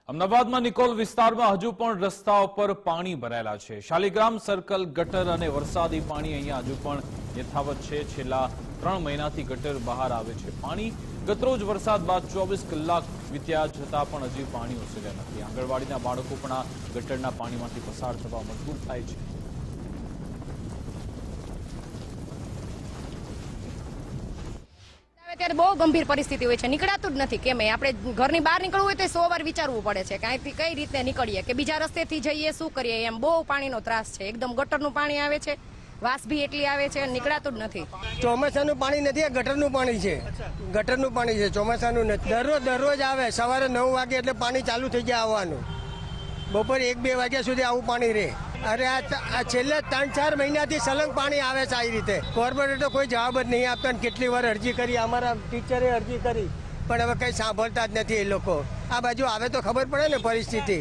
અમદાવાદમાં નિકોલ વિસ્તારમાં હજુ પણ રસ્તાઓ પર પાણી ભરાયેલા છે। શાલિગ્રામ સર્કલ ગટર અને વરસાદી પાણી અહીંયા હજુ પણ યથાવત છે। છેલ્લા 3 મહિનાથી ગટર બહાર આવે છે પાણી। ગતરોજ વરસાદ બાદ 24 કલાક વીત્યા છતાં પણ હજી પાણી ઓસર્યા નથી। આંગણવાડીના બાળકો પણ આ ગટરના પાણીમાંથી પસાર થવા મજબૂર થાય છે। ત્યારે બહુ ગંભીર પરિસ્થિતિ હોય છે, નીકળાતું જ નથી। કેમ આપણે ઘરની બહાર નીકળવું હોય તો 100 વાર વિચારવું પડે છે કે કઈ રીતે નીકળીએ કે બીજા રસ્તેથી જઈએ, શું કરીએ। એમ બહુ પાણીનો ત્રાસ છે। એકદમ ગટરનું પાણી આવે છે, વાસ બી એટલી આવે છે, નીકળાતું જ નથી। ચોમાસાનું પાણી નથી, આ ગટરનું પાણી છે। ગટરનું પાણી છે, ચોમાસાનું નથી। દરરોજ આવે, સવારે 9 વાગે એટલે પાણી ચાલુ થઈ જાય આવવાનું। બપોરે 1-2 વાગ્યા સુધી આવું પાણી રહે। અરે આ છેલ્લા 3-4 મહિનાથી સલંગ પાણી આવે છે। આ રીતે કોર્પોરેટર કોઈ જવાબ જ નહીં આપતા। કેટલી વાર અરજી કરી, અમારા ટીચરે અરજી કરી, પણ હવે કંઈ સાંભળતા જ નથી એ લોકો। આ બાજુ આવે તો ખબર પડે ને પરિસ્થિતિ।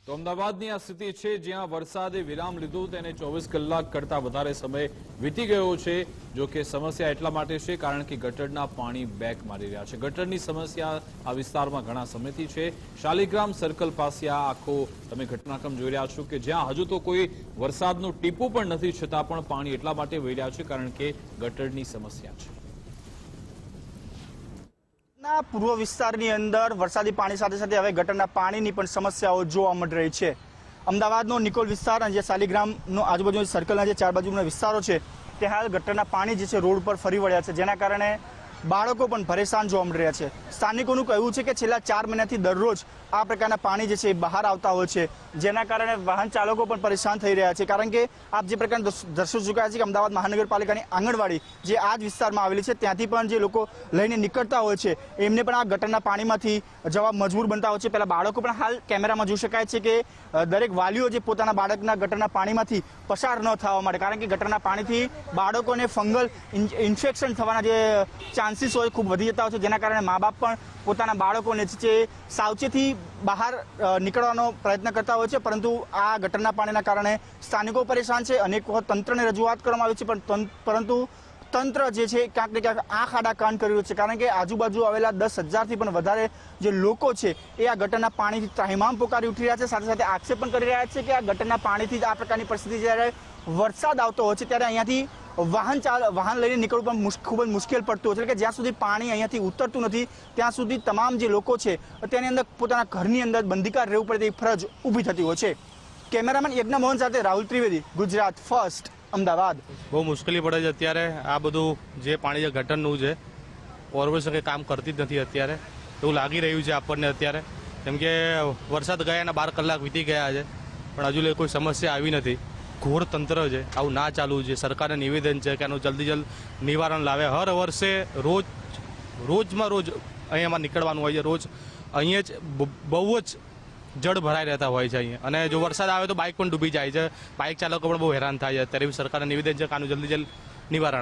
તો અમદાવાદની આ સ્થિતિ છે, જ્યાં વરસાદે વિરામ લીધું તેને 24 કલાક કરતા વધારે સમય વીતી ગયો છે। જો કે સમસ્યા એટલા માટે છે કારણ કે ગટરના પાણી બેક મારી રહ્યા છે। ગટરની સમસ્યા આ વિસ્તારમાં ઘણા સમયથી છે। શાલિગ્રામ સર્કલ પાસે આ આખો તમે ઘટનાક્રમ જોઈ રહ્યા છો કે જ્યાં હજુ તો કોઈ વરસાદનું ટીપું પણ નથી, છતાં પણ પાણી એટલા માટે વહી રહ્યા છે કારણ કે ગટરની સમસ્યા છે। પૂર્વ વિસ્તારની અંદર વરસાદી પાણી સાથે સાથે હવે ગટરના પાણીની પણ સમસ્યાઓ જોવા મળી રહી છે। અમદાવાદનો નિકોલ વિસ્તાર અને જે શાલિગ્રામનો આજુબાજુ સર્કલના જે 4 બાજુના વિસ્તારો છે તે હાલ ગટરના પાણી જે છે રોડ પર ફરી વળ્યા છે, જેના કારણે બાળકો પણ પરેશાન જોવા મળી રહ્યા છે। સ્થાનિકોનું કહેવું છે કે છેલ્લા 4 મહિનાથી દરરોજ આ પ્રકારના પાણી જે છે એ બહાર આવતા હોય છે, જેના કારણે વાહન ચાલકો પણ પરેશાન થઈ રહ્યા છે। કારણ કે આપ જે પ્રકારના દ્રશ્યો ચૂક્યા છે કે અમદાવાદ મહાનગરપાલિકાની આંગણવાડી જે આ જ વિસ્તારમાં આવેલી છે, ત્યાંથી પણ જે લોકો લઈને નીકળતા હોય છે એમને પણ આ ગટરના પાણીમાંથી જવા મજબૂર બનતા હોય છે। પહેલા બાળકો પણ હાલ કેમેરામાં જોઈ શકાય છે કે દરેક વાલીઓ જે પોતાના બાળકના ગટરના પાણીમાંથી પસાર ન થવા માટે, કારણ કે ગટરના પાણીથી બાળકોને ફંગલ ઇન્ફેક્શન થવાના જે ચાન્સીસ હોય ખૂબ વધી જતા હોય છે, જેના કારણે મા બાપ પણ પોતાના બાળકોને જે સાવચેતી બહાર નીકળવાનો પ્રયત્ન કરતા હોય છે, પરંતુ આ ગટરના પાણીના કારણે સ્થાનિકો પરેશાન છે। અનેક વખત તંત્રને રજૂઆત કરવામાં આવી છે, પણ પરંતુ તંત્ર જે છે ક્યાંક ને ક્યાંક આંખ આડા કાન કરી રહ્યું છે, કારણ કે આજુબાજુ આવેલા 10,000થી પણ વધારે જે લોકો છે એ આ ગટરના પાણીથી ત્રાહિમામ પોકારી ઉઠી રહ્યા છે। સાથે સાથે આક્ષેપ પણ કરી રહ્યા છે કે આ ગટરના પાણીથી જ આ પ્રકારની પરિસ્થિતિ જ્યારે વરસાદ આવતો હોય છે ત્યારે અહીંયાથી વાહન લઈને નીકળવું પણ ખૂબ જ મુશ્કેલ પડતું હોય છે। કે જ્યાં સુધી પાણી અહીંયાથી ઉતરતું નથી ત્યાં સુધી તમામ જે લોકો છે તેની અંદર પોતાના ઘરની અંદર બંધીકાર રહેવું પડે તેવી ફરજ ઊભી થતી હોય છે। કેમેરામેન યજ્ઞ મોહન સાથે રાહુલ ત્રિવેદી, ગુજરાત ફર્સ્ટ, અમદાવાદ। બહુ મુશ્કેલી પડે છે અત્યારે। આ બધું જે પાણી જે ગટરનું છે કોર્પોરેશન કંઈ કામ કરતી જ નથી અત્યારે, એવું લાગી રહ્યું છે આપણને અત્યારે। કેમ કે વરસાદ ગયા અને 12 કલાક વીતી ગયા છે પણ હજુ કોઈ સમસ્યા આવી નથી। ઘોર તંત્ર છે, આવું ના ચાલવું છે। સરકારને નિવેદન છે કે આનું જલ્દ નિવારણ લાવે। હર વર્ષે રોજમાં રોજ અહીંયામાં નીકળવાનું હોય છે। રોજ અહીંયા જ બહુ જ જળ ભરાઈ રહેતા હોય છે અહીંયા, અને જો વરસાદ આવે તો બાઇક પણ ડૂબી જાય છે। બાઇક ચાલકો પણ બહુ હેરાન થાય છે। ત્યારે સરકારને નિવેદન છે કે આનું જલ્દ નિવારણ આવે।